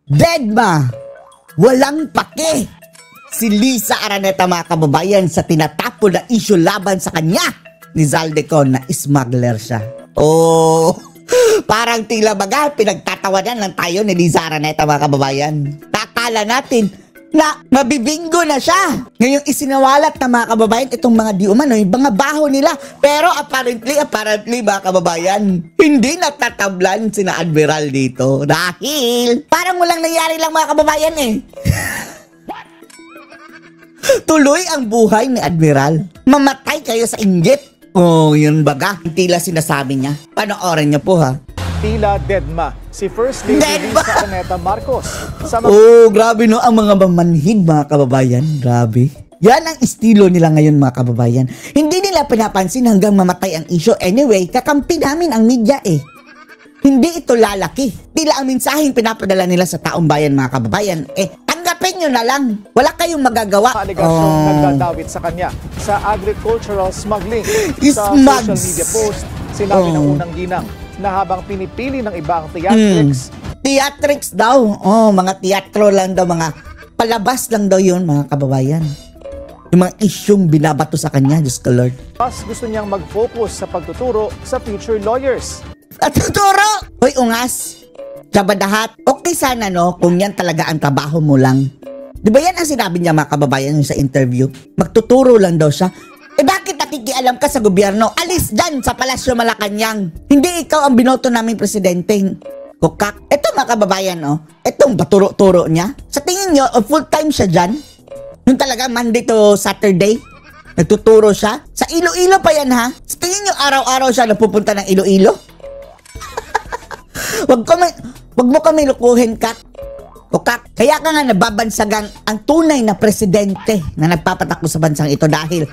Deadma, walang pake si Liza Araneta mga kababayan sa tinatapon na issue laban sa kanya ni Zaldico na smuggler siya. Oh, parang tila baga pinagtatawanan lang tayo ni Liza Araneta mga kababayan. Takala natin na mabibinggo na siya. Ngayong isinawalat na mga kababayan itong mga di umano, yung mga baho nila. Pero apparently mga kababayan, hindi natatablan sina Admiral dito. Dahil parang walang nangyari lang mga kababayan eh. Tuloy ang buhay ni Admiral. Mamatay kayo sa inggit. Oh, yun baga. Tila sinasabi niya. Panoorin niyo po ha. Tila deadma si First Lady Liza Araneta Marcos. Oh, grabe no, ang mga mamanhid mga kababayan. Grabe. Yan ang estilo nila ngayon mga kababayan. Hindi nila pinapansin hanggang mamatay ang issue. Anyway, kakampi namin ang media eh. Hindi ito lalaki. Tila ang mensaheng pinapadala nila sa taong bayan mga kababayan. Tanggapin nyo na lang. Wala kayong magagawa. Aligasyong nagdadawit sa kanya sa agricultural smuggling. Sa social media post, sinabi ng unang ginang na habang pinipili ng ibang theatrics. Theatrics daw. Oh, mga teatro lang daw, mga palabas lang daw yun, mga kababayan. Yung mga isyong binabato sa kanya, Diyos ko Lord. Mas gusto niyang mag-focus sa pagtuturo sa future lawyers. At tuturo! Hoy, ungas! Sabadahat, okay sana no, kung yan talaga ang trabaho mo lang. Di ba yan ang sinabi niya mga kababayan sa interview? Magtuturo lang daw siya. Bakit nakikialam ka sa gobyerno? Alis dyan sa Palasyo Malacanang. Hindi ikaw ang binoto naming presidente. Kukak. Ito mga kababayan, oh. Itong baturo-turo niya. Sa tingin nyo, full-time siya dyan? Yung talaga Monday to Saturday? Nagtuturo siya? Sa Iloilo pa yan, ha? Sa tingin nyo, araw-araw siya napupunta ng Iloilo? Wag mo kami lukuhin, Kak. Kukak. Kaya ka nga nababansagang ang tunay na presidente na nagpapatakbo sa bansang ito dahil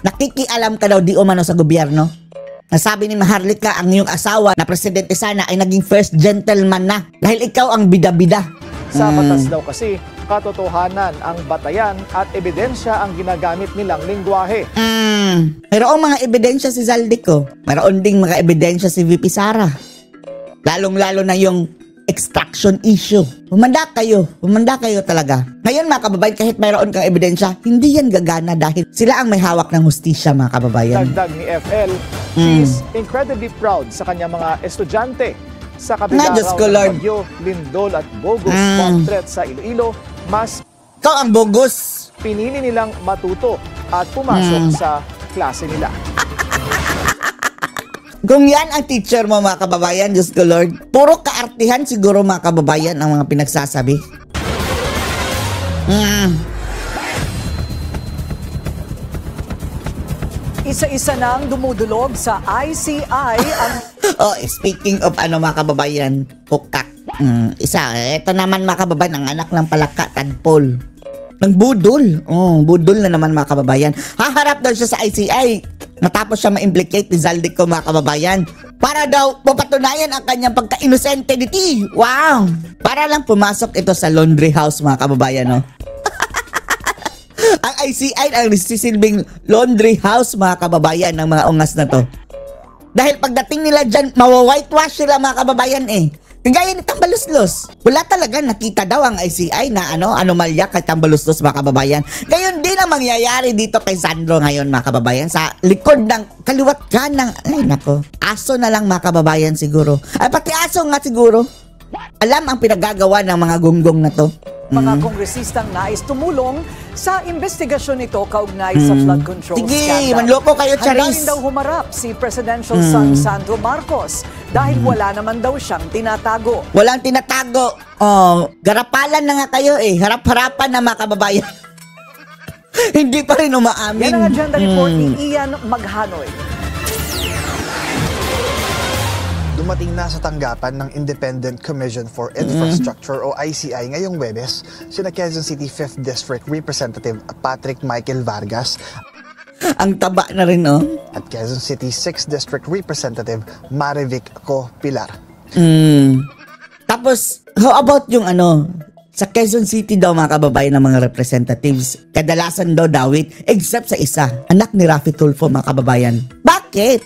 nakikialam ka daw di umano sa gobyerno. Nasabi ni Maharlika ang iyong asawa na presidente sana ay naging first gentleman na dahil ikaw ang bida-bida. Sa batas daw kasi, katotohanan ang batayan at ebidensya ang ginagamit nilang lingwahe. Mayroong mga ebidensya si Zaldico. Mayroon ding mga ebidensya si VP Sara. Lalong-lalo na yung extraction issue. Humanda kayo talaga. Ngayon mga kababayan, kahit mayroon kang ebidensya, hindi yan gagana dahil sila ang may hawak ng hustisya mga kababayan. Dagdag ni FL, she is incredibly proud sa kanyang mga estudyante. Sa kabila raw ng bagyo, lindol at bogus bomb threat sa Iloilo, mas ikaw ang bogus. Pinili nilang matuto at pumasok sa klase nila. Kung yan ang teacher mo mga kababayan, Diyos ko Lord, puro kaartihan siguro mga kababayan ang mga pinagsasabi. Isa-isa nang dumudulog sa ICI ang... Oh, speaking of mga kababayan, Kukak. Ito naman mga kababayan, ang anak ng palaka, Tadpol. Ng budol. Oh, budol na naman mga kababayan. Haharap daw siya sa ICI. Matapos siya ma-implicate ni Zaldico mga kababayan. Para daw mapatunayan ang kanyang pagka-inosente niti. Wow! Para lang pumasok ito sa laundry house mga kababayan, no? Ang ICI ang nasisilbing laundry house mga kababayan ng mga ungas na to. Dahil pagdating nila dyan, mawa-whitewash sila mga kababayan eh. Kagaya ni Tambaluslos. Wala talaga nakita daw ang ICI na anomalya kay Tambaluslos mga kababayan. Gayon din ang mangyayari dito kay Sandro ngayon mga kababayan. Sa likod ng kaliwat kanang, ay nako, aso na lang mga kababayan siguro. Ay pati aso nga siguro. Alam ang pinagagawa ng mga gunggong na to. Mga kongresistang nais tumulong sa investigasyon nito kaugnay sa flood control scandal. Sige, manloko kayo, Charis. Handa rin daw humarap si Presidential son Sandro Marcos dahil wala naman daw siyang tinatago. Walang tinatago. Oh, garapalan na nga kayo eh. Harap-harapan na mga kababayan. Hindi pa rin umaamin. Yan ang agenda report ni Ian Maghanoy. Dumating na sa tanggapan ng Independent Commission for Infrastructure o ICI ngayong Huwebes sina Quezon City 5th District Representative Patrick Michael Vargas ang taba na rin, oh. At Quezon City 6th District Representative Marivic Co. Pilar. Tapos, how about yung sa Quezon City daw mga kababayan ng mga representatives, kadalasan daw dawit, except sa isa, anak ni Raffy Tulfo mga kababayan. Bakit?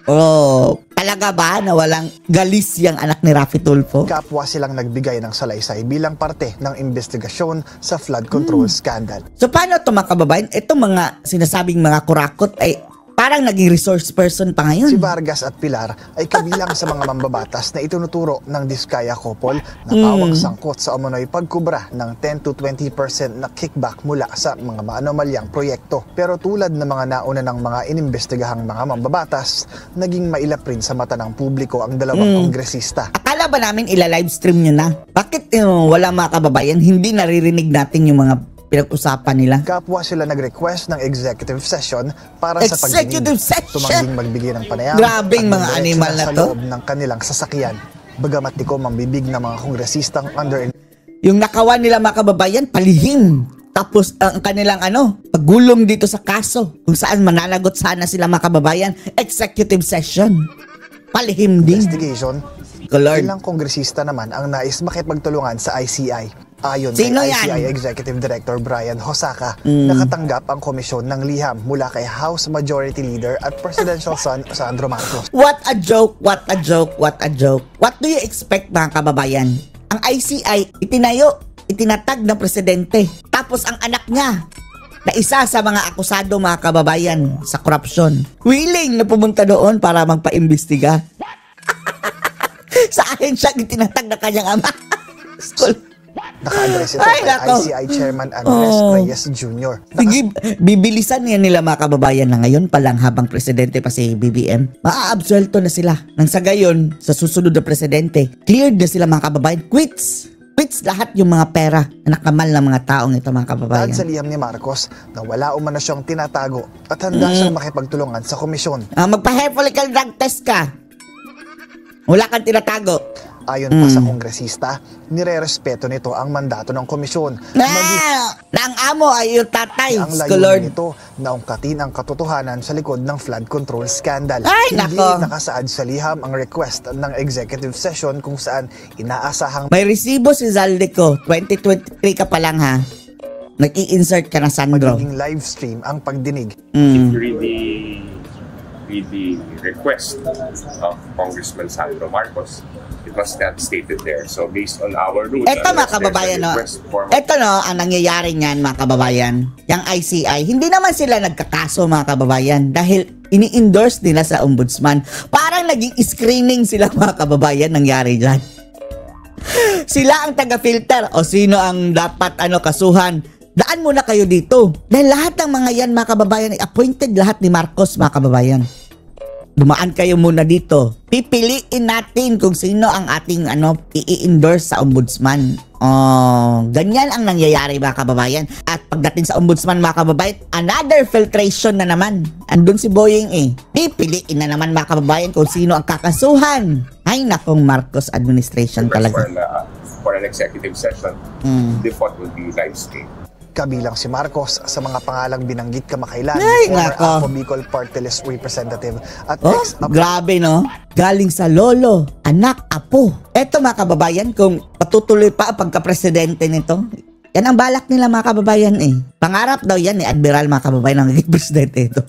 Oh, Talaga ba na walang galis yung anak ni Raffy Tulfo? Kapwa silang nagbigay ng salaysay bilang parte ng investigasyon sa flood control scandal. So paano ito mga kababayan? Itong mga sinasabing mga kurakot ay parang naging resource person pa ngayon. Si Vargas at Pilar ay kabilang sa mga mambabatas na itinuturo ng Diskaya couple na pawang sangkot sa umunoy pagkubra ng 10 to 20% na kickback mula sa mga maanomalyang proyekto. Pero tulad ng mga nauna ng mga inimbestigahang mga mambabatas, naging mailap rin sa mata ng publiko ang dalawang kongresista. Akala ba namin ila-livestream nyo na? Bakit wala mga kababayan? Hindi naririnig natin yung mga pinag-usapan nila. Kapwa sila nag-request ng executive session para sa Executive session? Tumangling magbigay ng panayam. Grabing at mga animal na sa to. loob ng kanilang sasakyan. Bagamat di ko mambibig ng mga kongresistang under Yung nakawan nila mga kababayan, palihim. Tapos ang kanilang paggulong dito sa kaso kung saan mananagot sana sila mga kababayan, executive session. Palihim din. investigation. Lord. Ilang kongresista naman ang nais makipagtulungan sa ICI. Ayon Sino kay yan? ICI Executive Director Brian Hosaka, nakatanggap ang komisyon ng liham mula kay House Majority Leader at Presidential son Sandro Marcos. What a joke, what a joke, what a joke. What do you expect mga kababayan? Ang ICI, itinatag ng presidente. Tapos ang anak niya, na isa sa mga akusado mga kababayan sa korupsyon, willing na pumunta doon para magpaimbestiga. Sa akin siya itinatag na kanyang ama. School. Naka-address ito Ay, kay nako. ICI Chairman Andres Reyes Jr. Sige, bibilisan yan nila mga kababayan na ngayon pa lang habang presidente pa si BBM. Maaabsuelto na sila. Nang sa gayon, sa susunod na presidente, cleared na sila mga kababayan. Quits lahat yung mga pera na nakamal ng mga taong ito mga kababayan. Dahil sa liham ni Marcos na wala umano siyang tinatago at handa siyang makipagtulungan sa komisyon. Magpa-hair follicle drug test ka. Wala kang tinatago. Ayon pa sa kongresista, nirerespeto nito ang mandato ng komisyon. Na ang amo ay yung tatay. Ang Lord. layunin nito na ungkatin ang katotohanan sa likod ng flood control scandal. Ay, Hindi nako. nakasaad sa liham ang request ng executive session kung saan inaasahang May resibo si Zaldico. 2023 ka pa lang ha. Nag-i-insert ka na Sandro. magiging live stream ang pagdinig. If you read the request of Congressman Sandro Marcos, it was not stated there. So based on our rules, Eto mga kababayan, no? Eto no, ang nangyayari niyan mga kababayan, yung ICI, hindi naman sila nagkakaso mga kababayan dahil ini-endorse nila sa ombudsman. Parang naging screening sila mga kababayan nangyari dyan. Sila ang taga-filter o sino ang dapat kasuhan. Daan muna kayo dito. Dahil lahat ng mga yan mga kababayan ay appointed lahat ni Marcos mga kababayan. Dumaan kayo muna dito. Pipiliin natin kung sino ang ating i-endorse sa ombudsman. Ganyan ang nangyayari mga kababayan. At pagdating sa ombudsman mga kababayan, another filtration na naman. Andun si Boying Pipiliin na naman mga kababayan kung sino ang kakasuhan. Ay nakong Marcos administration talaga. For an executive session, the vote will be live streamed. Kabilang si Marcos sa mga pangalang binanggit kamakailan, Ay, former nako. Apo Bicol Party List Representative at Oh, grabe no? Galing sa lolo, anak, apo. Eto mga kababayan, kung patutuloy pa ang pagka-presidente nito, yan ang balak nila mga kababayan Pangarap daw yan Admiral mga kababayan ang naging presidente ito.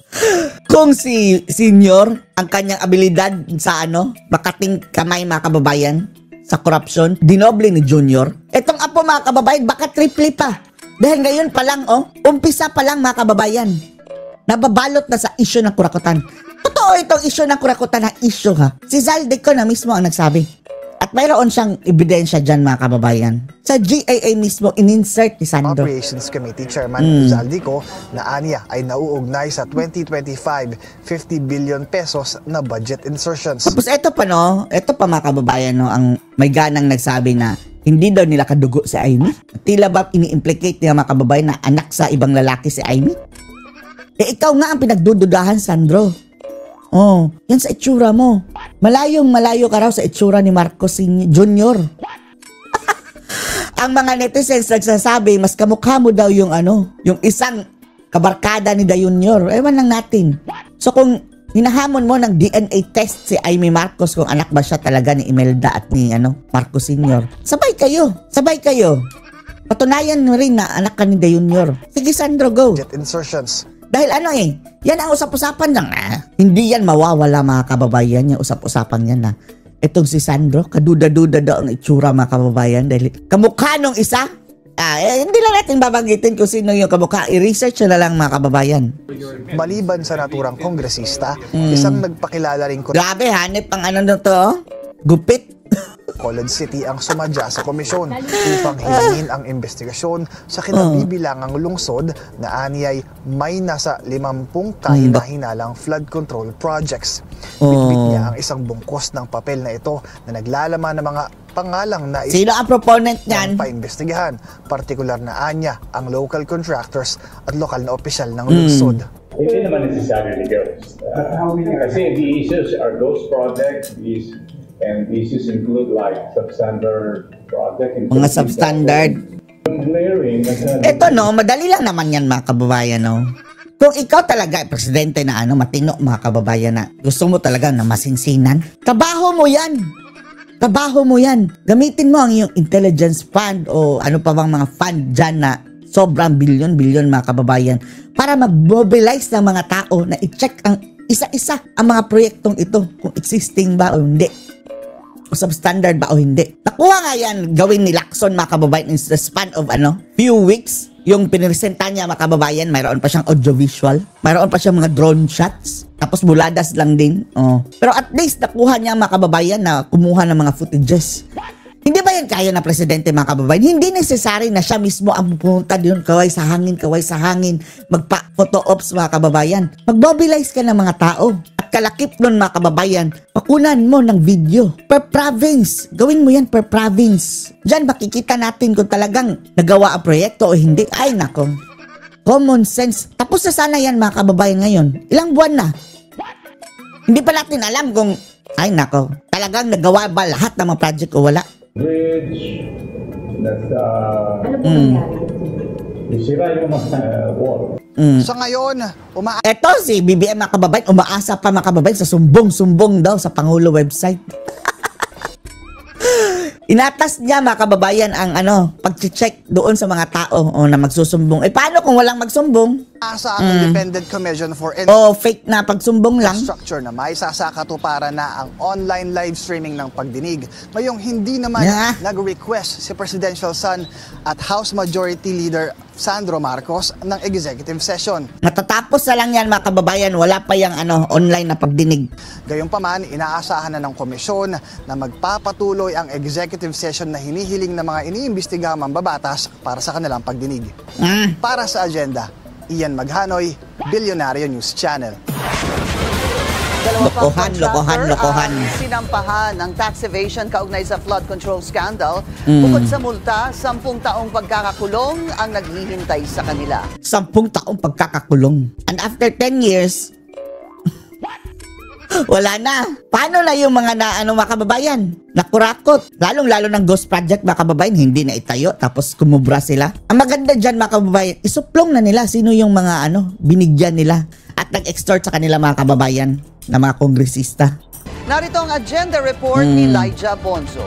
Kung si Senior, ang kanyang abilidad sa makating kamay mga kababayan sa korupsyon, dinoble ni Junior. Etong apo mga kababayan, baka triple pa. Dahil ngayon pa lang, umpisa pa lang mga kababayan. Nababalot na sa issue ng kurakutan. Totoo itong issue ng kurakutan na issue ha. Si Zaldico na mismo ang nagsabi. At mayroon siyang ebidensya dyan mga kababayan. Sa GAA mismo, in-insert ni Sandro. Operations Committee Chairman Zaldico na aniya ay nauugnay sa 2025 50 billion pesos na budget insertions. Tapos ito pa mga kababayan ang may ganang nagsabi na hindi daw nila kadugo si Amy. Tila ba ini-implicate niya mga kababayan na anak sa ibang lalaki si Amy? Ikaw nga ang pinagdududahan, Sandro. Yan sa itsura mo. Malayo ka raw sa itsura ni Marcos Jr. Ang mga netizens nagsasabi, mas kamukha mo daw yung isang kabarkada ni Junior. Ewan lang natin. So kung hinahamon mo ng DNA test si Amy Marcos kung anak ba siya talaga ni Imelda at ni Marcos Sr. Sabay kayo. Patunayan mo rin na anak ka ni Junior. Sige Sandro, go. Budget insertions. Dahil yan ang usap-usapan lang Hindi yan mawawala mga kababayan, yung usap-usapan yan na. Itong si Sandro, kaduda-duda daw ang itsura mga kababayan dahil kamukha nung isa. Hindi lang natin babanggitin kung sino yung kamukha. I-research na lang mga kababayan. Maliban sa naturang kongresista, isang nagpakilala rin Grabe, hanip ang ano na to. Gupit. Bacolod City ang sumadya sa komisyon upang hilingin ang investigasyon sa kinabibilangang lungsod na aniyay may nasa 50 kahina-hinalang flood control projects. Bitbit niya ang isang bungkos ng papel na ito na naglalaman ng mga pangalang na sino ang proponent niyan? Paimbestigahan, partikular na anya ang local contractors at lokal na opisyal ng lungsod. Hindi naman necessarily ghost. Kasi the issues are ghost projects, and the issues include like substandard project. Mga substandard. Ito no, madali lang naman yan mga kababayan no. Kung ikaw talaga presidente na matino mga kababayan na gusto mo talaga na masinsinan, trabaho mo yan. Trabaho mo yan. Gamitin mo ang iyong intelligence fund o ano pa bang mga fund dyan na sobrang bilyon-bilyon mga kababayan para mag-mobilize ng mga tao na i-check ang isa-isa ang mga proyektong ito kung existing ba o hindi. O substandard ba o hindi. Nakuha nga yan gawin ni Lacson mga kababayan in the span of few weeks. Yung piniresenta niya mga kababayan, mayroon pa siyang audiovisual, mayroon pa siyang mga drone shots, tapos buladas lang din. Pero at least nakuha niya mga kababayan na kumuha ng mga footages. Hindi ba yan kaya na presidente mga kababayan? Hindi necessary na siya mismo ang pupunta doon kaway sa hangin, magpa-photo ops mga kababayan. Mag-mobilize ka ng mga tao. At kalakip nun mga kababayan, pakunan mo ng video. Per province. Gawin mo yan per province. Diyan makikita natin kung talagang nagawa ang proyekto o hindi. Ay nako. Common sense. Tapos na sana yan mga kababayan ngayon. Ilang buwan na. Hindi pa natin alam kung, ay nako, talagang nagawa ba lahat ng mga project o wala. Bridge, sira yung mga wall. Sa ngayon, Eto si BBM mga kababayan, umaasa pa mga kababayan sa sumbong-sumbong daw sa Pangulo website. Inatas niya mga kababayan ang pag-check doon sa mga tao na magsusumbong. Paano kung walang magsumbong? asa ang Independent Commission for fake na pagsumbong lang. Infrastructure na may sasakatuparan na ang online live streaming ng pagdinig. Ngayong hindi naman nag-request si Presidential Son at House Majority Leader Sandro Marcos ng executive session. Matatapos na lang yan mga kababayan, wala pa yung online na pagdinig. Gayunpaman, inaasahan na ng komisyon na magpapatuloy ang executive session na hinihiling ng mga iniimbestigahang mambabatas para sa kanilang pagdinig. Para sa agenda, Ian Maghanoy, Bilyonaryo News Channel. Lokohan. Sinampahan ng tax evasion kaugnay sa flood control scandal. Bukod sa multa, 10 taong pagkakakulong ang naghihintay sa kanila. 10 taong pagkakakulong. And after 10 years, wala na. Paano na yung mga mga kababayan? Nakurakot. Lalong-lalo ng ghost project mga kababayan, hindi na itayo tapos kumubra sila. Ang maganda dyan mga kababayan, isuplong na nila sino yung mga binigyan nila at nag-extort sa kanila mga kababayan na mga kongresista. Narito ang agenda report ni Elijah Bonzo.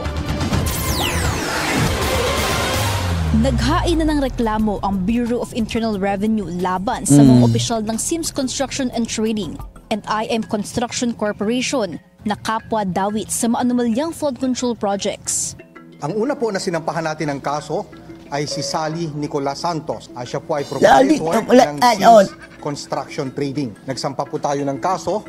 Naghain na ng reklamo ang Bureau of Internal Revenue laban sa mga opisyal ng Sims Construction and Trading and IM Construction Corporation na kapwa dawit sa maanumalyang flood control projects. Ang una po na sinampahan natin ng kaso ay si Sally Nicolas Santos. Siya po ay proprietor ng Sims Construction Trading. Nagsampa po tayo ng kaso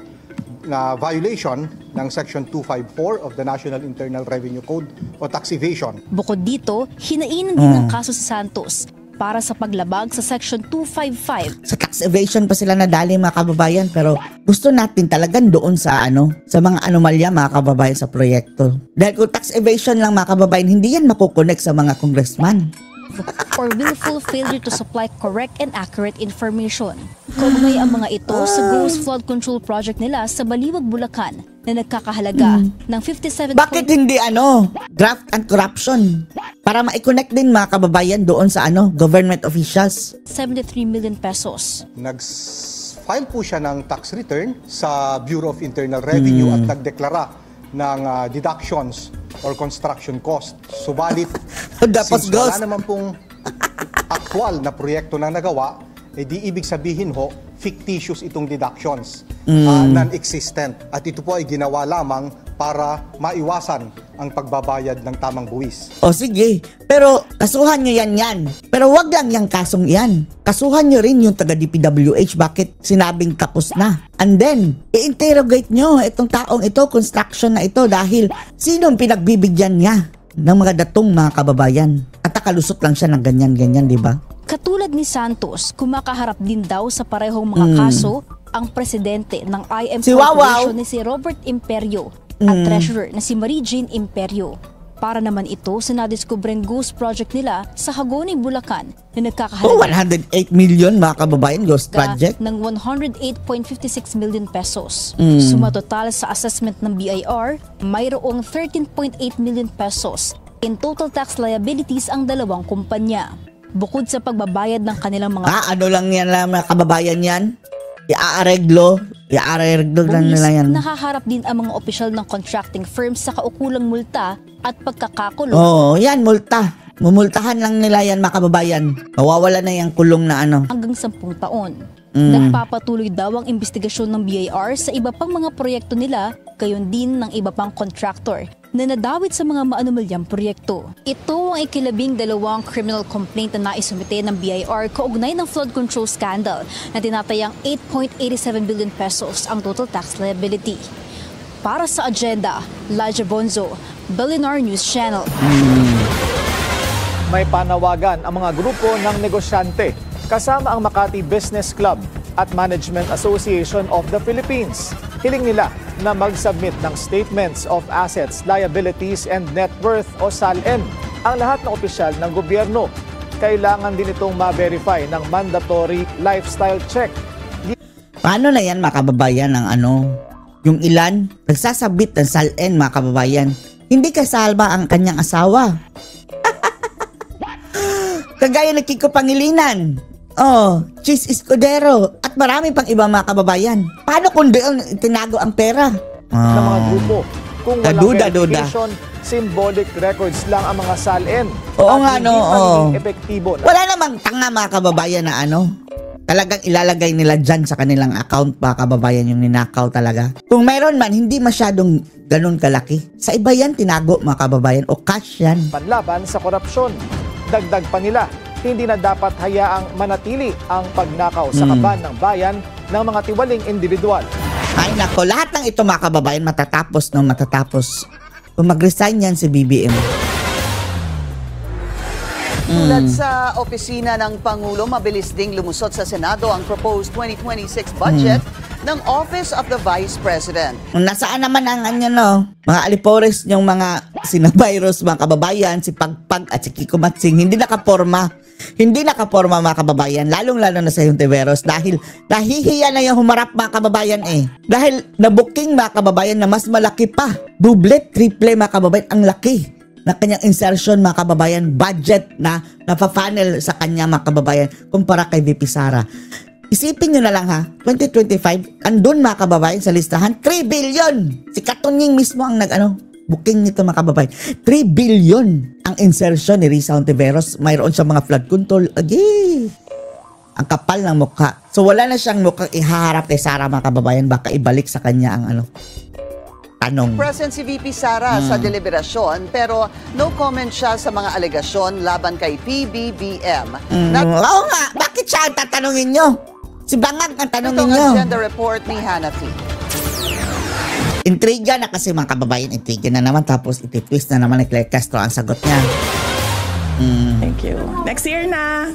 na violation ng Section 254 of the National Internal Revenue Code o tax evasion. Bukod dito, hinainan din ng kaso si Santos para sa paglabag sa Section 255. Sa tax evasion pa sila nadali mga kababayan, pero gusto natin talagang doon sa sa mga anomalya mga kababayan sa proyekto. Dahil kung tax evasion lang mga kababayan, hindi yan makukonek sa mga congressman. Or willful failure to supply correct and accurate information. Kaugnay ang mga ito sa Gross Flood Control Project nila sa Baliwag, Bulacan na nagkakahalaga ng 57... Bakit hindi graft and corruption? Para ma-connect din mga kababayan doon sa government officials. 73 million pesos. Nag-file po siya ng tax return sa Bureau of Internal Revenue at nagdeklara ng deductions or construction cost. Subalit, since wala naman pong actual na proyekto na nagawa, di ibig sabihin fictitious itong deductions, non-existent. At ito po ay ginawa lamang para maiwasan ang pagbabayad ng tamang buwis. O sige, pero kasuhan nyo yan. Pero wag lang yung kasong yan. Kasuhan nyo rin yung taga DPWH bakit sinabing tapos na. And then, i-interrogate nyo itong taong ito, construction na ito, dahil sinong pinagbibigyan niya ng mga datong mga kababayan. At nakalusot lang siya ng ganyan-ganyan, di ba? Katulad ni Santos, kumakaharap din daw sa parehong mga kaso ang presidente ng IM Corporation ni si Robert Imperio at treasurer na si Marie Jean Imperio. Para naman ito sa nadiskubreng ghost project nila sa Hagonoy, Bulacan na nagkakahalaga 108 million mga kababayan ghost project ng 108.56 million pesos. Sumatotal sa assessment ng BIR, mayroong 13.8 million pesos in total tax liabilities ang dalawang kumpanya. Bukod sa pagbabayad ng kanilang mga ano lang yan lang mga kababayan yan? Iaareglo lang nila yan. Nakaharap din ang mga opisyal ng contracting firms sa kaukulang multa at pagkakakulong. Oo, yan, multa. Mumultahan lang nila yan mga kababayan. Mawawala na yung kulong na ano. Hanggang 10 taon. Nagpapatuloy daw ang investigasyon ng BIR sa iba pang mga proyekto nila, gayon din ng iba pang contractor na nadawit sa mga maanumalyang proyekto. Ito ang ikilabing-dalawang criminal complaint na naisumite ng BIR kaugnay ng flood control scandal na tinatayang 8.87 billion pesos ang total tax liability. Para sa agenda, Laja Bonzo, Belinar News Channel. May panawagan ang mga grupo ng negosyante kasama ang Makati Business Club at Management Association of the Philippines. Hiling nila na mag-submit ng Statements of Assets, Liabilities and Net Worth o SALN ang lahat ng opisyal ng gobyerno. Kailangan din itong ma-verify ng mandatory lifestyle check. Paano na yan mga kababayan ang yung ilan nagsasabit ng SALN mga kababayan, hindi kasalba ang kanyang asawa. Kagaya ng Kiko Pangilinan, Cheese Escudero, at marami pang iba mga kababayan. Paano kung doon tinago ang pera? Ng mga grupo. Kung walang verification, symbolic records lang ang mga SALN. Oo nga, hindi magiging epektibo. Wala namang tanga mga kababayan na talagang ilalagay nila dyan sa kanilang account mga kababayan yung ninakaw talaga. Kung mayroon man, hindi masyadong ganun kalaki. Sa iba yan, tinago mga kababayan o cash yan. Panlaban sa korupsyon. Dagdag pa nila, hindi na dapat hayaang manatili ang pagnakaw sa kaban ng bayan ng mga tiwaling individual. Ay nako, lahat ng ito mga kababayan matatapos kung mag-resign yan si BBM. Tulad sa opisina ng Pangulo, mabilis ding lumusot sa Senado ang proposed 2026 budget ng Office of the Vice President. Nasaan naman ang mga alipores yung mga sinavirus mga kababayan, si Pagpag at si Kiko Matsing, hindi nakaporma mga kababayan, lalong-lalo na sa Hontiveros dahil nahihiya na yung humarap mga kababayan Dahil nabuking mga kababayan na mas malaki pa, double, triple mga kababayan, ang laki na kanyang insertion mga kababayan, budget na napapanel sa kanya mga kababayan kumpara kay VP Sara. Isipin nyo na lang 2025, andun mga kababayan sa listahan, 3 billion! Si Katunying mismo ang booking nito mga kababayan. 3 billion ang insertion ni Risa Hontiveros. Mayroon siyang mga flood control. Ang kapal ng mukha. So wala na siyang mukhang ihaharap kay Sara mga kababayan. Baka ibalik sa kanya ang tanong. Present si VP Sara sa deliberasyon pero no comment siya sa mga alegasyon laban kay PBBM. Oo nga, bakit siya ang tatanungin nyo? Si Bangag ang tanongin nyo. Itong agenda report ni Hanafi. Intriga na kasi mga kababayan, intriga na naman tapos ititwist na naman ni Claire Castro ang sagot niya. Thank you. Next year na.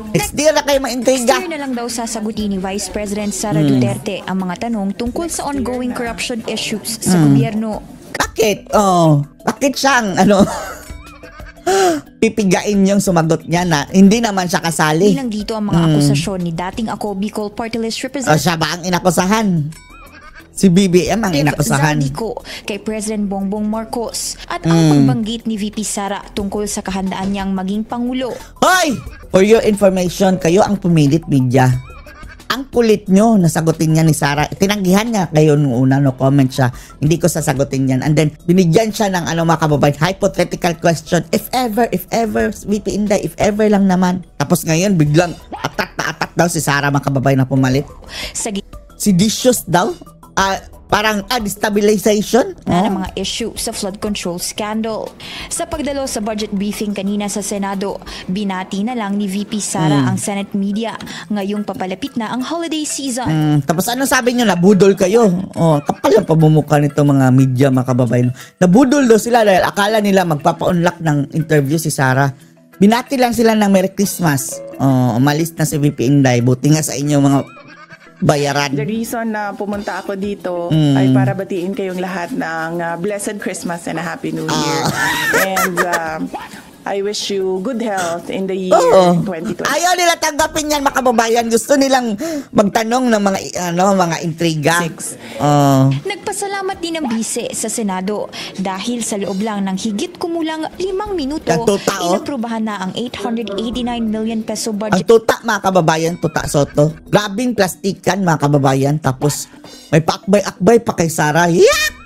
Next year na kayo ma-intriga. Next year na lang daw sasagutin ni Vice President Sara Duterte ang mga tanong tungkol sa ongoing corruption issues sa gobyerno. Bakit? Bakit siyang pipigain yung sumagot niya na hindi naman siya kasali? Bilang dito ang mga akusasyon ni dating Ako Bicol Party List Representative. Siya ba ang inakusahan? Si BBM ang inakusahan. Zaldico kay President Bongbong Marcos at ang pagbanggit ni VP Sara tungkol sa kahandaan niyang maging Pangulo. Hoy! For your information, kayo ang pumilit media. Ang kulit nyo, nasagutin niya ni Sara. Tinanggihan niya kayo nung una, no comment siya. Hindi ko sasagutin yan. And then, binigyan siya ng mga kababayan, hypothetical question. If ever, VP Inday, if ever lang naman. Tapos ngayon, biglang atat daw si Sara, mga kababayan na pumalit. Seditious daw. Parang destabilization ng mga issue sa flood control scandal. Sa pagdalo sa budget briefing kanina sa Senado, binati na lang ni VP Sara ang Senate media ngayong papalapit na ang holiday season. Tapos ano sabi niyo, nabudol kayo? Kapal ang pamumukha nito mga media, mga kababayan. Nabudol daw sila dahil akala nila magpapa-unlock ng interview si Sara. Binati lang sila ng Merry Christmas. Umalis na si VP Inday. Buti nga sa inyo mga bayaran. The reason na pumunta ako dito ay para batiin kayong lahat ng Blessed Christmas and a Happy New Year. And I wish you good health in the year 2020. Ayaw nila tanggapin yan, mga kababayan. Gusto nilang magtanong ng mga intriga. Nagpasalamat din ang bise sa Senado dahil sa loob lang ng higit kumulang 5 minuto, inaprubahan na ang 889 million peso budget. Ang tuta, mga kababayan, tuta Soto. Grabing plastikan, mga kababayan. Tapos may paakbay-akbay pa kay Sara. Yak!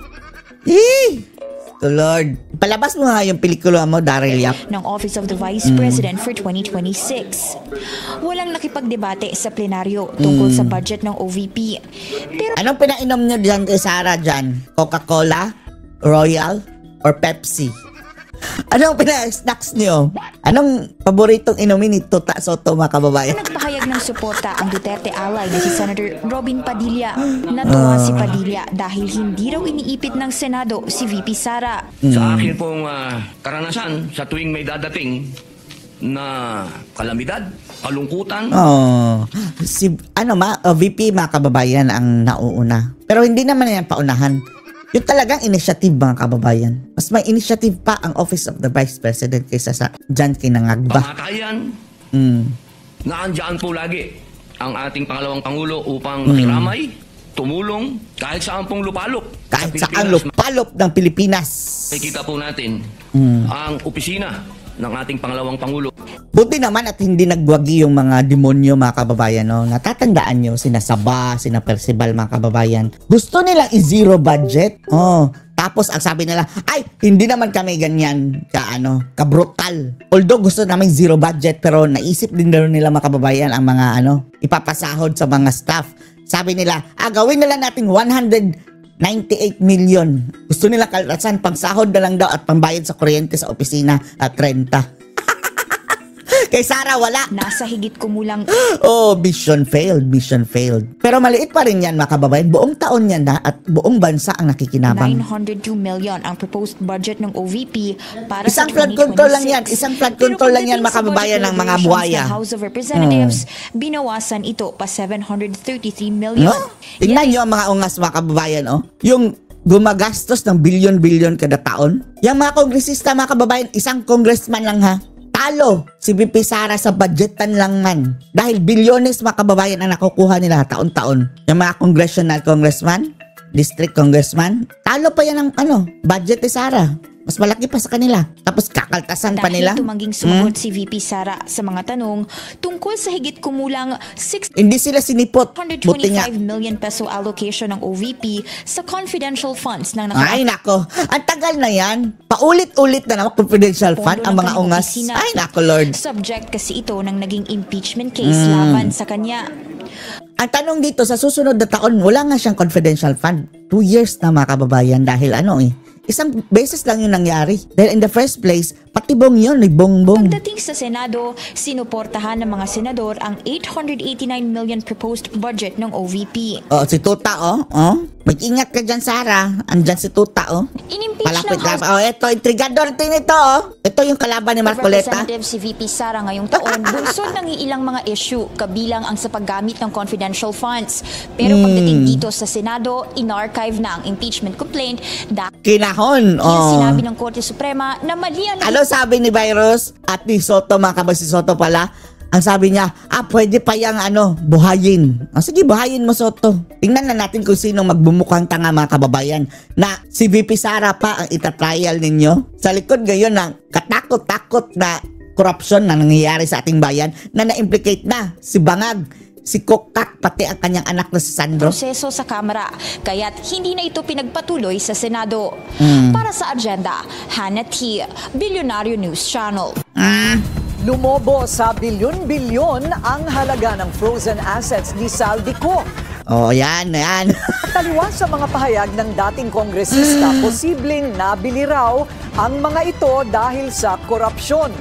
To Lord. Palabas mo nga yung pelikula mo, Daryl Yap. Ng Office of the Vice President for 2026. Walang nakipagdebate sa plenaryo tungkol sa budget ng OVP. Pero anong pinainom nyo dyan kay Sara dyan? Coca-Cola? Royal? Or Pepsi? Anong pina-snacks nyo? Anong paboritong inumin ni Tuta Soto, mga kababayan? Nagpahayag ng suporta ang Duterte ally na si Senator Robin Padilla. Natuwa si Padilla dahil hindi raw iniipit ng Senado si VP Sara. Sa akin pong karanasan sa tuwing may dadating na kalamidad, kalungkutan. VP, mga kababayan ang nauuna. Pero hindi naman yan paunahan. Yung talagang initiative, mga kababayan. Mas may initiative pa ang Office of the Vice President kaysa sa dyan kinangagba. Pamatayan na andyan po lagi ang ating pangalawang Pangulo upang makiramay, tumulong kahit saan pong lupalop. Kahit saan lupalop ng Pilipinas. Nakikita po natin ang opisina ng ating pangalawang Pangulo. Buti naman at hindi nagwagi yung mga demonyo, mga kababayan. No? Natatandaan nyo, sina Saba, sina Percival, mga kababayan. Gusto nilang i-zero budget. Tapos ang sabi nila, ay, hindi naman kami ganyan ka-brutal. Although gusto namin zero budget, pero naisip din daw nila, mga kababayan, ang mga ipapasahod sa mga staff. Sabi nila, gawin nila natin 198 million. Gusto nila kaltasan, pang sahod na lang daw at pambayad sa kuryente sa opisina at renta. Kay Sara, wala. Nasa higit kumulang... mission failed. Pero maliit pa rin yan, mga kababayan. Buong taon yan na at buong bansa ang nakikinabang. 902 million ang proposed budget ng OVP para isang sa 2026. flood control lang yan. Isang flood control lang yan, mga kababayan, ng mga buhaya. Sa House of Representatives, binawasan ito pa 733 million. Tingnan nyo ang mga ungas, mga kababayan. Yung gumagastos ng bilyon-bilyon kada taon. Yung mga kongresista, mga kababayan, isang congressman lang ha. Talo si VP Sara sa budgetan lang man. Dahil bilyones, mga kababayan, ang nakukuha nila taon-taon. Yung mga congressman, district congressman, talo pa yan ng budget ni Sara. Mas malaki pa sa kanila. Tapos kakaltasan pa nila. Dahil tumangging sumagot si VP Sara sa mga tanong tungkol sa higit kumulang hindi sila sinipot. 125 million peso allocation ng OVP sa confidential funds ng Ay nako, ang tagal na yan. Paulit-ulit na naman confidential fund ang mga ungas. Ay nako, Lord. Subject kasi ito ng naging impeachment case laban sa kanya. Ang tanong dito, sa susunod na taon, wala nga siyang confidential fund. 2 years na, mga kababayan, dahil isang beses lang yung nangyari. Dahil in the first place, patibong yun, bongbong. Pagdating sa Senado, sinuportahan ng mga senador ang 889 million proposed budget ng OVP. Si Tuta, mag-ingat ka dyan, Sara. Andyan si Tuta, Inimpeach malapit ng House... ito, intrigador din ito, Ito yung kalaban ni Marcoleta. Representative si VP Sara ngayong taon, bunsod ng ilang mga issue, kabilang ang sa paggamit ng confidential funds. Pero pagdating dito sa Senado, in-archive na ang impeachment complaint Kinahon. Sinabi ng Korte Suprema na mali ang... Ano sabi ni Virus at ni Soto, mga kabag si Soto pala? Ang sabi niya, pwede pa yung buhayin. Sige, buhayin mo, Soto. Tingnan na natin kung sino magbumukhang tanga, mga kababayan, na si VP Sara pa ang itatrial ninyo. Sa likod ngayon ng katakot-takot na corruption na nangyayari sa ating bayan na na-implicate na si Bangag, si Kokak, pati ang kanyang anak na si Sandro. Proseso sa Kamara, kaya't hindi na ito pinagpatuloy sa Senado. Para sa agenda, Hannah T., Bilyonaryo News Channel. Lumobo sa bilyon-bilyon ang halaga ng frozen assets ni Zaldico. Oh, yan. Taliwas sa mga pahayag ng dating kongresista, posibleng nabili raw ang mga ito dahil sa korupsyon.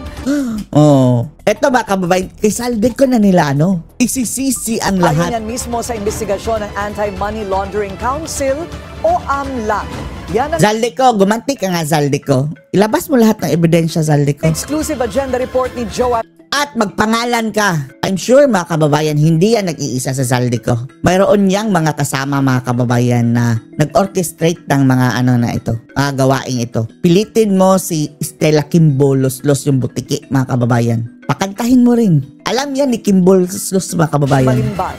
Oh, eto mga kababayan, kay Zaldico na nila, isisisi ang lahat. Ayon yan mismo sa investigasyon ng Anti-Money Laundering Council o AMLAC. Yan ang Zaldico, gumanti ka nga, Zaldico. Ilabas mo lahat ng ebidensya, Zaldico. exclusive agenda report ni Joe At magpangalan ka. I'm sure mga kababayan, hindi yan nag-iisa sa Zaldico. Mayroon niyang mga kasama mga kababayan na nag-orchestrate ng mga na ito, gawaing ito. Pilitin mo si Stella Kimbo Los yung butiki mga kababayan. Pakantahin mo rin. Alam yan ni Kimbo Los mga kababayan. Malimbag.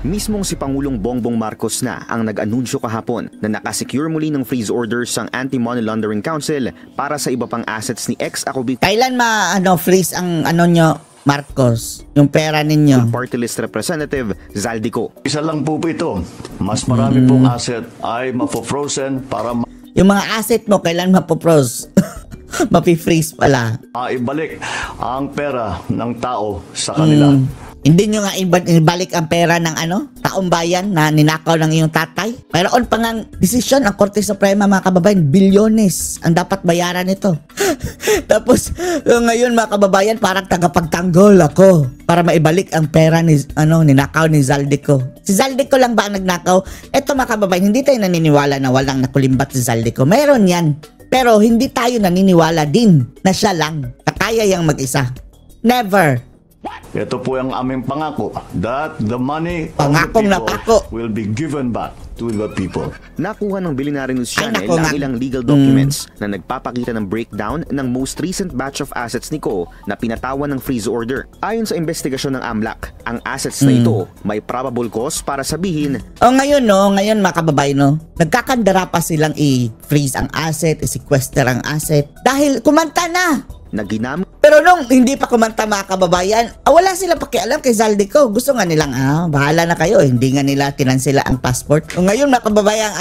Mismong si Pangulong Bongbong Marcos na ang nag-anunsyo kahapon na nakasecure muli ng freeze orders ang Anti-Money Laundering Council para sa iba pang assets ni ex-Ako Kailan freeze ang nyo, Marcos? Yung pera ninyo? Party List Representative Zaldico. Isa lang po ito. Mas marami pong asset ay mapofrozen para yung mga asset mo, kailan mapofroze? Mapi-freeze pala. Ibalik ang pera ng tao sa kanila. Hindi nyo nga ibalik ang pera ng taong bayan na ninakaw ng iyong tatay? Mayroon pa nga desisyon ang Korte Suprema mga kababayan, bilyones ang dapat bayaran nito. Tapos ngayon mga kababayan, parang tagapagtanggol ako para maibalik ang pera ni ninakaw ni Zaldico. Si Zaldico lang ba ang nagnakaw? Eto mga kababayan, hindi tayo naniniwala na walang nakulimbat si Zaldico. Meron yan. Pero hindi tayo naniniwala din na siya lang. Kaya yang mag-isa. Never. Ito po ang aming pangako that the money of the Pangakong people will be given back to the people. Nakuha ng Bilyonaryo News Channel ang ilang legal documents na nagpapakita ng breakdown ng most recent batch of assets ni Ko na pinatawan ng freeze order. Ayon sa investigasyon ng AMLAC, ang assets na ito may probable cause para sabihin ngayon mga kababayan, nagkakandara pa silang i-freeze ang asset, i-sequester ang asset dahil kumanta na. Pero nung hindi pa kumanta mga kababayan, wala silang pakialam kay Zaldico. Gusto nga nilang, bahala na kayo. Hindi nga nila tinansila ang passport. Ngayon mga kababayan,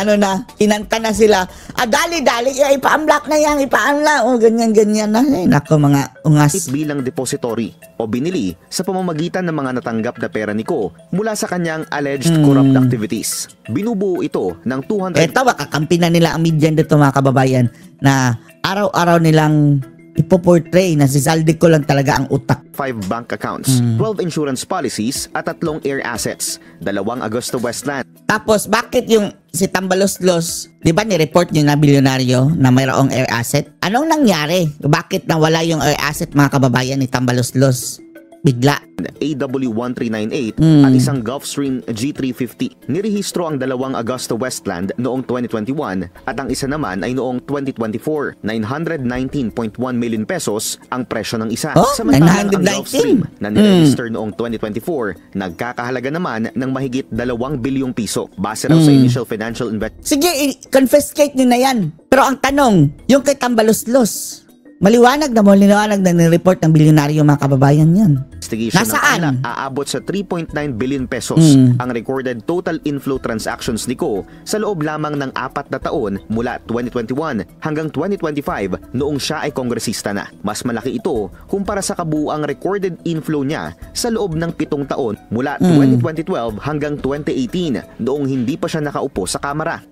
tinanta na sila. Dali-dali, ipa-unblock na yan, ipa-unlock. Ganyan-ganyan na. Nako mga ungas. Bilang depository o binili sa pamamagitan ng mga natanggap na pera ni Ko mula sa kanyang alleged corrupt activities. Binubuo ito ng 200... Eto, kakampi na nila ang media dito mga kababayan na araw-araw nilang ipoportray na si Zaldico lang talaga ang utak. 5 bank accounts, 12 insurance policies at 3 air assets, 2 Augusta Westland. Tapos bakit yung si Tambaloslos, di ba ni-report niyo na bilyonaryo na mayroong air asset? Anong nangyari? Bakit nawala yung air asset mga kababayan ni Tambaloslos? Bigla. AW1398 at isang Gulfstream G350. Nirehistro ang 2 Augusta Westland noong 2021 at ang isa naman ay noong 2024. 919.1 million pesos ang presyo ng isa. Samantalang ang Gulfstream na niregister noong 2024 nagkakahalaga naman ng mahigit 2 bilyong piso base raw sa initial financial investment. Sige, confiscate nyo na yan. Pero ang tanong, yung kay Tambaloslos, maliwanag na nireport ng bilyonaryo mga kababayan yan. Nasaan? Aabot sa 3.9 billion pesos ang recorded total inflow transactions ni Ko sa loob lamang ng 4 na taon mula 2021 hanggang 2025 noong siya ay kongresista na. Mas malaki ito kumpara sa kabuuang recorded inflow niya sa loob ng 7 taon mula 2012 hanggang 2018 noong hindi pa siya nakaupo sa Kamara.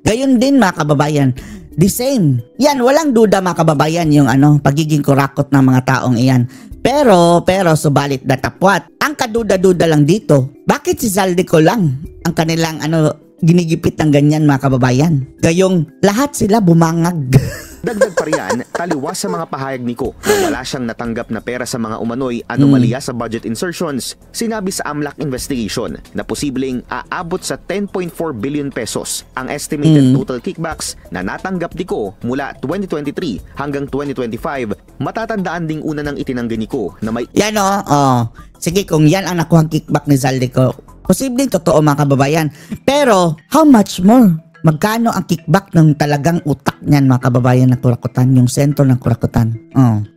Gayon din mga kababayan, the same. Yan, walang duda mga kababayan yung pagiging kurakot ng mga taong iyan. Pero subalit datapwat. Ang kaduda-duda lang dito, bakit si Zaldico lang ang kanilang ginigipit ng ganyan mga kababayan? Gayong lahat sila bumangag. Dagdag pa riyan, taliwas sa mga pahayag ni Ko na wala siyang natanggap na pera sa mga umano'y anomalya sa budget insertions. Sinabi sa AMLAC investigation na posibleng aabot sa 10.4 billion pesos ang estimated total kickbacks na natanggap ni Ko mula 2023 hanggang 2025. Matatandaan ding una ng itinanggi ni Ko na may... Yan sige, kung yan ang nakuhang kickback ni Zaldico, posibleng totoo mga kababayan. Pero, how much more? Magkano ang kickback ng talagang utak niyan mga kababayan ng Kurakutan, yung sentro ng Kurakutan.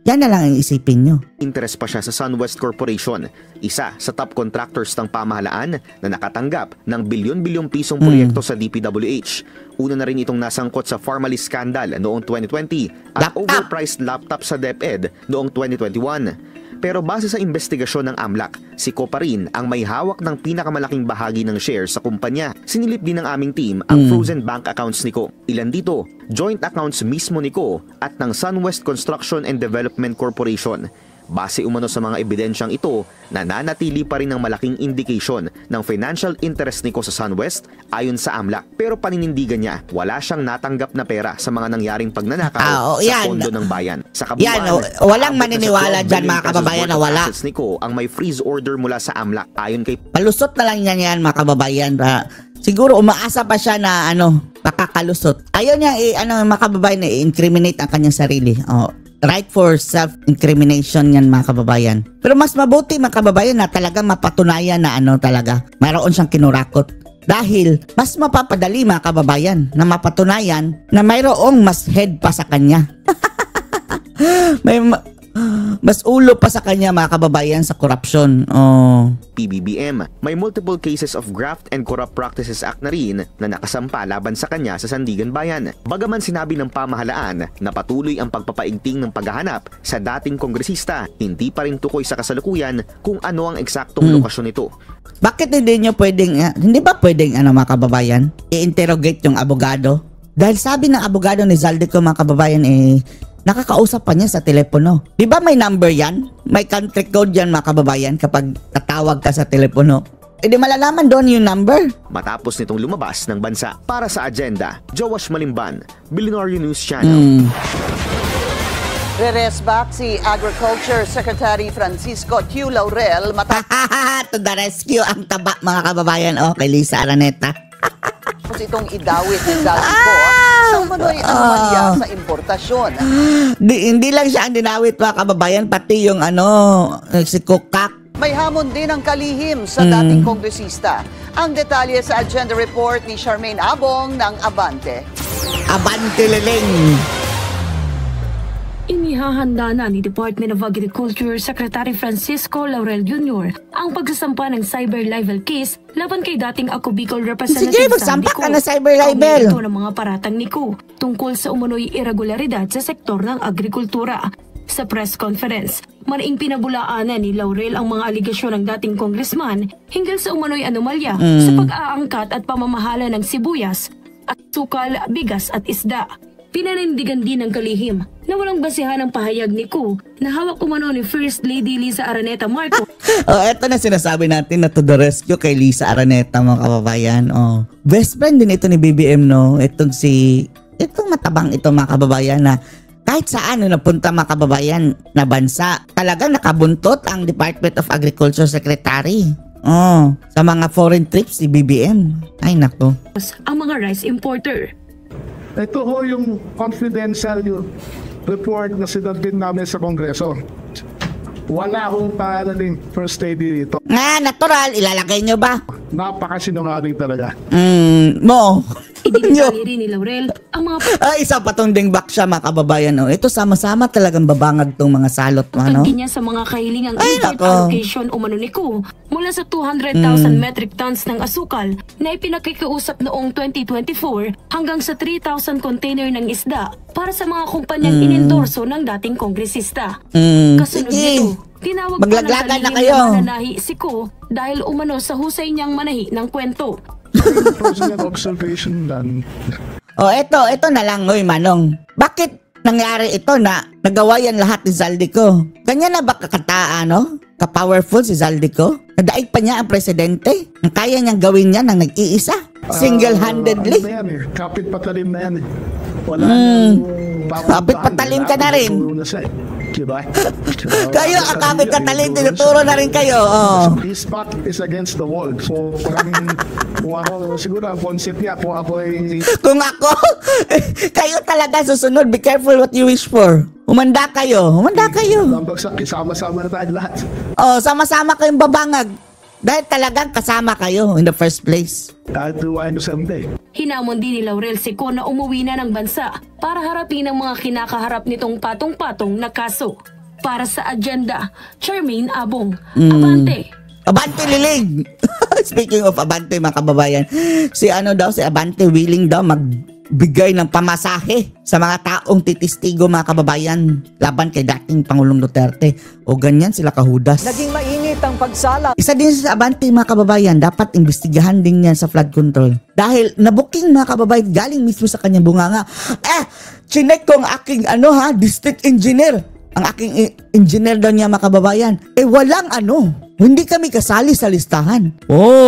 Yan na lang ang isipin nyo. Interest pa siya sa SunWest Corporation, isa sa top contractors ng pamahalaan na nakatanggap ng bilyon-bilyong pisong proyekto sa DPWH. Una na rin itong nasangkot sa Pharmaly scandal noong 2020 at overpriced laptop sa DepEd noong 2021. Pero base sa investigasyon ng AMLAC, si Ko pa rin ang may hawak ng pinakamalaking bahagi ng shares sa kumpanya. Sinilip din ng aming team ang frozen bank accounts ni Ko. Ilan dito? Joint accounts mismo ni Ko at ng SunWest Construction and Development Corporation. Base umano sa mga ebidensyang ito, nananatili pa rin ng malaking indication ng financial interest ni Ko sa SunWest ayon sa AMLAC. Pero paninindigan niya, wala siyang natanggap na pera sa mga nangyaring pagnanakaw sa pondo ng bayan. Sa kabuuan, walang maniniwala dyan mga kababayan na wala. Ni Ko ang may freeze order mula sa AMLAC ayon kay palusot na lang yan mga kababayan. Siguro umaasa pa siya na makakalusot. Ayaw niya mga kababayan na i-incriminate ang kanyang sarili. Right for self-incrimination yan mga kababayan. Pero mas mabuti mga kababayan na talaga mapatunayan na talaga mayroon siyang kinurakot. Dahil mas mapapadali mga kababayan na mapatunayan na mayroong mas head pa sa kanya. Mas ulo pa sa kanya mga kababayan sa korupsyon. PBBM, may multiple cases of Graft and Corrupt Practices Act na rin na nakasampa laban sa kanya sa Sandigan Bayan. Bagaman sinabi ng pamahalaan na patuloy ang pagpapaigting ng paghahanap sa dating kongresista, hindi pa rin tukoy sa kasalukuyan kung ano ang eksaktong lokasyon nito. Bakit hindi ba pwedeng mga kababayan, i-interrogate yung abogado? Dahil sabi ng abogado ni Zaldico mga kababayan nakakausap pa niya sa telepono. Di ba may number yan? May country code yan mga kababayan kapag tatawag ka sa telepono. Di malalaman doon yung number. Matapos nitong lumabas ng bansa para sa agenda, Joash Malimban, Billionaire News Channel. Re-rest back si Agriculture Secretary Francisco Q. Laurel to the rescue ang taba mga kababayan kay Lisa Araneta. Itong idawit ni Zaldico sa umano'y anomalya sa importasyon. Hindi lang siya ang dinawit mga kababayan, pati yung si Kukak. May hamon din ang kalihim sa dating kongresista. Ang detalye sa agenda report ni Charmaine Abong ng Abante. Abante Leleng. Inihahanda na ni Department of Agriculture Secretary Francisco Laurel Jr. ang pagsasampa ng cyber libel case laban kay dating Ako Bicol Representative Sige, magsampa ka na cyber libel. Ito ng mga paratang ni Ko tungkol sa umano'y irregularidad sa sektor ng agrikultura. Sa press conference, mariing pinabulaanan ni Laurel ang mga aligasyon ng dating congressman hinggil sa umano'y anomalya sa pag-aangkat at pamamahala ng sibuyas at sukal, bigas at isda. Pinanindigan din ng kalihim na walang basihan ang pahayag ni Ko na hawak umano ni First Lady Lisa Araneta Marcos. Eto na sinasabi natin na to the rescue kay Lisa Araneta mga kababayan. Best friend din ito ni BBM Itong matabang ito mga kababayan na kahit saan napunta mga kababayan na bansa, talagang nakabuntot ang Department of Agriculture Secretary. Sa mga foreign trips si BBM. Ay nako. Ang mga rice importer. Ito ho yung confidential report na sinabit namin sa Kongreso. Wala akong pangalan First Lady dito. Natural, ilalagay nyo ba? Napakasinungaling talaga. Idinitali rin ni Laurel ang mga isa pa tong dingbak siya mga kababayan. Ito sama-sama talagang babangag tong mga salot. Tanggi niya sa mga kahilingang import allocation umano ni Ko mula sa 200,000 metric tons ng asukal na ipinakikiusap noong 2024 hanggang sa 3,000 container ng isda para sa mga kumpanyang inendorso ng dating kongresista. Kasunod nito, tinawag pa ng kalihim na mananahi si Ko dahil umano sa husay niyang manahi ng kwento. Personal observation lang. Ito na lang, Manong. Bakit nangyari ito na nagawa yan lahat ni Zaldico? Ganyan na ba ka-powerful si Zaldico? Nadaig pa niya ang presidente? Ang kaya niyang gawin yan ng nag-iisa? Single-handedly? Kapit patalim na yan. Kapit patalim ka na rin. Diba? Kayo, kapit patalim, tinuturo na rin kayo. His back is against the wall. So, siguro ang concept niya kung ako Kung ako, kayo talaga susunod. Be careful what you wish for. Humanda kayo. Sama-sama na tayo lahat. Sama-sama kayong babangag. Dahil talagang kasama kayo in the first place. Hinamon din ni Laurel Seco na umuwi na ng bansa para harapin ang mga kinakaharap nitong patong-patong na kaso. Para sa agenda, Charmaine Abong, Abante. Abante Liling! Speaking of Abante mga kababayan, si Abante willing daw magbigay ng pamasahe sa mga taong titistigo mga kababayan laban kay dating Pangulong Duterte. O ganyan sila kahudas. Naging mainit ang pagsala. Isa din sa Abante mga kababayan, dapat imbestigahan din yan sa flood control. Dahil nabuking mga kababayan galing mismo sa kanyang bunganga. Chinek ko ang aking district engineer. Ang aking engineer daw niya mga kababayan. Walang hindi kami kasali sa listahan.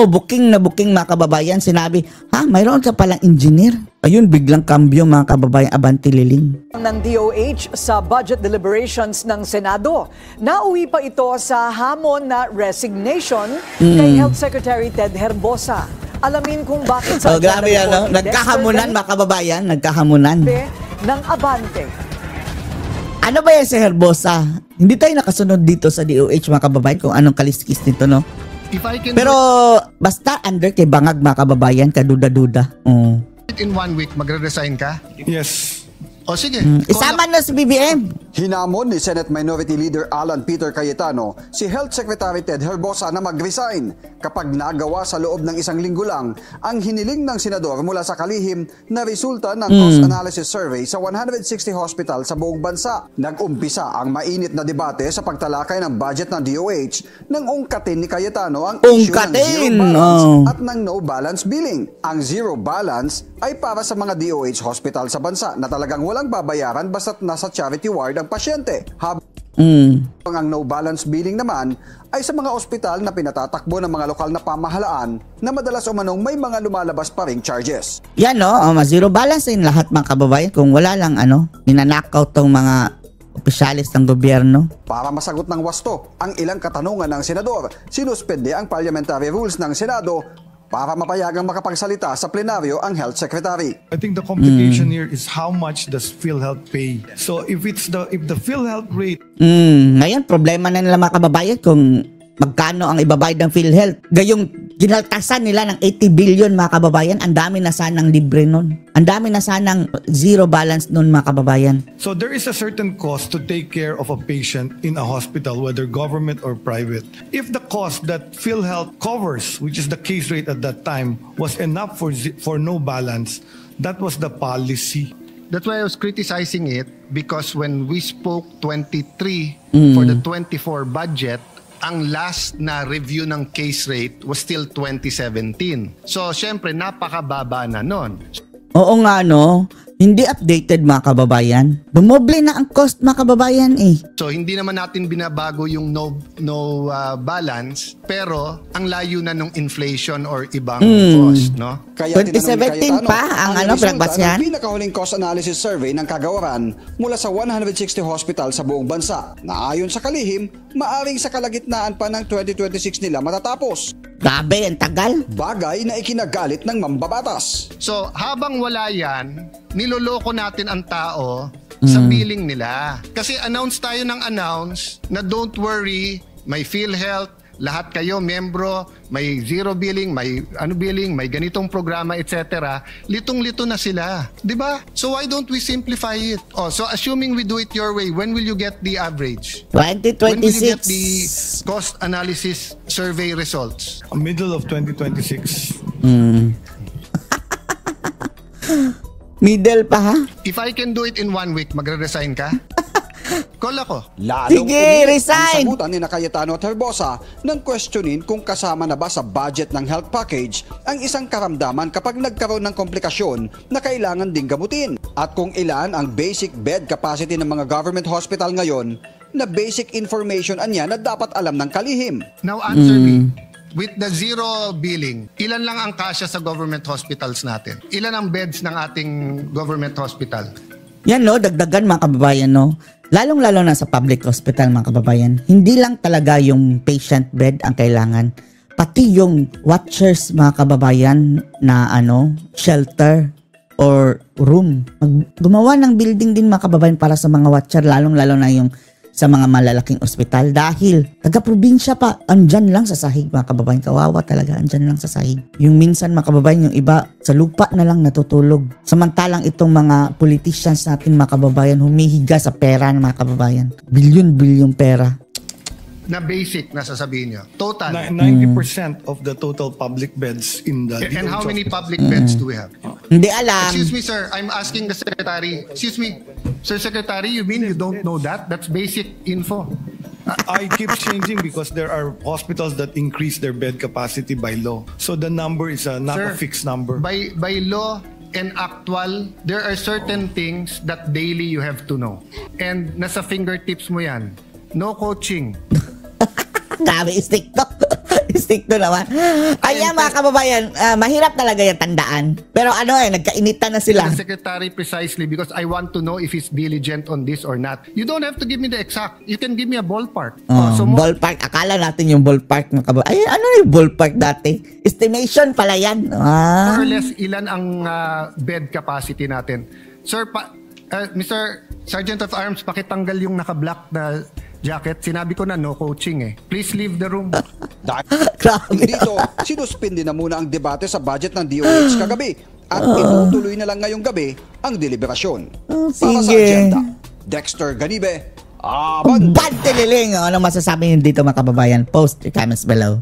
Booking na booking mga kababayan. Sinabi, mayroon ka palang engineer. Ayun, biglang kambyo mga kababayan, Abante Liling. Ng DOH sa budget deliberations ng Senado. Nauwi pa ito sa hamon na resignation kay Health Secretary Ted Herbosa. Alamin kung bakit sa grabe yan, nagkahamunan mga kababayan, nagkahamunan. Ng Abante. Ano ba yan si Herbosa? Hindi tayo nakasunod dito sa DOH mga kababayan kung anong kaliskis nito, no? Pero basta under kay Bangag mga kababayan, kaduda-duda. In 1 week, magre-resign ka? Yes. O sige. Isama na si BBM. Hinamon ni Senate Minority Leader Alan Peter Cayetano si Health Secretary Ted Herbosa na mag-resign kapag nagawa sa loob ng 1 linggo lang ang hiniling ng senador mula sa kalihim na resulta ng cost analysis survey sa 160 hospital sa buong bansa. Nag-umpisa ang mainit na debate sa pagtalakay ng budget ng DOH nang ungkatin ni Cayetano ang issue ng zero balance at ng no balance billing. Ang zero balance ay para sa mga DOH hospital sa bansa na talagang walang babayaran basta't nasa charity ward ang pasyente. Ang no balance billing naman ay sa mga ospital na pinatatakbo ng mga lokal na pamahalaan na madalas umanong may mga lumalabas pa ring charges. Yan zero balance in lahat mga kababayan kung wala lang ninanakaw tong mga opisyalis ng gobyerno. Para masagot ng wasto ang ilang katanungan ng senador, sinuspende ang parliamentary rules ng Senado para mapayagang makapagsalita sa plenaryo ang Health Secretary. I think the complication here is how much does PhilHealth pay. So if the PhilHealth rate... Ngayon, problema na nila mga kababayan kung magkano ang ibabayad ng PhilHealth. Gayong ginaltasan nila ng 80 billion mga kababayan, ang dami na sanang libre nun. Ang dami na sanang zero balance nun mga kababayan. So there is a certain cost to take care of a patient in a hospital, whether government or private. If the cost that PhilHealth covers, which is the case rate at that time, was enough for no balance, that was the policy. That's why I was criticizing it, because when we spoke 23 for the 24 budget, ang last na review ng case rate was still 2017. So, syempre, napakababa na nun. Oo nga, hindi updated mga kababayan. Dumoble na ang cost mga kababayan So, hindi naman natin binabago yung no balance, pero ang layo na ng inflation or ibang cost, no? Kaya 2017 pa ang pinagbasehan. Ang pinakahuling cost analysis survey ng kagawaran mula sa 160 hospital sa buong bansa na ayon sa kalihim, maaring sa kalagitnaan pa ng 2026 nila matatapos. Grabe, ang tagal. Bagay na ikinagalit ng mambabatas. So, habang wala yan, niloloko natin ang tao sa billing nila. Kasi announce tayo ng announce na don't worry, may PhilHealth, lahat kayo, membro, may zero billing, may billing, may ganitong programa, etc. Litong-lito na sila. Diba? So why don't we simplify it? So assuming we do it your way, when will you get the average? 2026. When will you get the cost analysis survey results? Middle of 2026. Middle pa ha? If I can do it in 1 week, magre-resign ka? Call ako. Sige, resign! Ang sagutan ni Cayetano at Herbosa nang questionin kung kasama na ba sa budget ng health package ang isang karamdaman kapag nagkaroon ng komplikasyon na kailangan ding gamutin. At kung ilan ang basic bed capacity ng mga government hospital ngayon na basic information anya na dapat alam ng kalihim. Now answer me. With the zero billing, ilan lang ang kasya sa government hospitals natin? Ilan ang beds ng ating government hospital? Yan dagdagan mga kababayan Lalong-lalo na sa public hospital mga kababayan. Hindi lang talaga yung patient bed ang kailangan. Pati yung watchers mga kababayan na shelter or room. Gumawa ng building din mga kababayan para sa mga watcher, lalong-lalo na yung sa mga malalaking ospital dahil taga-probinsya pa, andyan lang sa sahig mga kababayan. Kawawa talaga, andyan lang sa sahig. Yung minsan mga kababayan, yung iba sa lupa na lang natutulog. Samantalang itong mga politicians natin mga kababayan, humihiga sa pera ng mga kababayan. Bilyon-bilyon pera. Na basic na sasabihin nyo. Total. 90% of the total public beds in the... And how many public beds do we have? Hindi alam. Excuse me, sir. I'm asking the secretary. Excuse me. Sir Secretary, you mean you don't know that? That's basic info. I keep changing because there are hospitals that increase their bed capacity by law. So the number is not a fixed number. By law and actual, there are certain things that daily you have to know. And nasa fingertips mo yan. No coaching. Grabe, stick to. Stick to naman. Ayan mga kababayan, mahirap talaga yung tandaan. Pero nagkainitan na sila. The secretary precisely because I want to know if he's diligent on this or not. You don't have to give me the exact. You can give me a ballpark. Ballpark. Akala natin yung ballpark mga kababayan. Ay, ano yung ballpark dati? Estimation pala yan. More or less, ilan ang bed capacity natin? Sir, Mr. Sergeant of Arms, pakitanggal yung naka-black na jacket. Sinabi ko na no coaching eh. Please leave the room. Dito, sinuspindi na muna ang debate sa budget ng DOH kagabi at itutuloy na lang ngayong gabi ang deliberasyon. Para sa agenda, Dexter Ganibe, Bad tililing. Anong masasabi niyo dito mga kababayan? Post your comments below.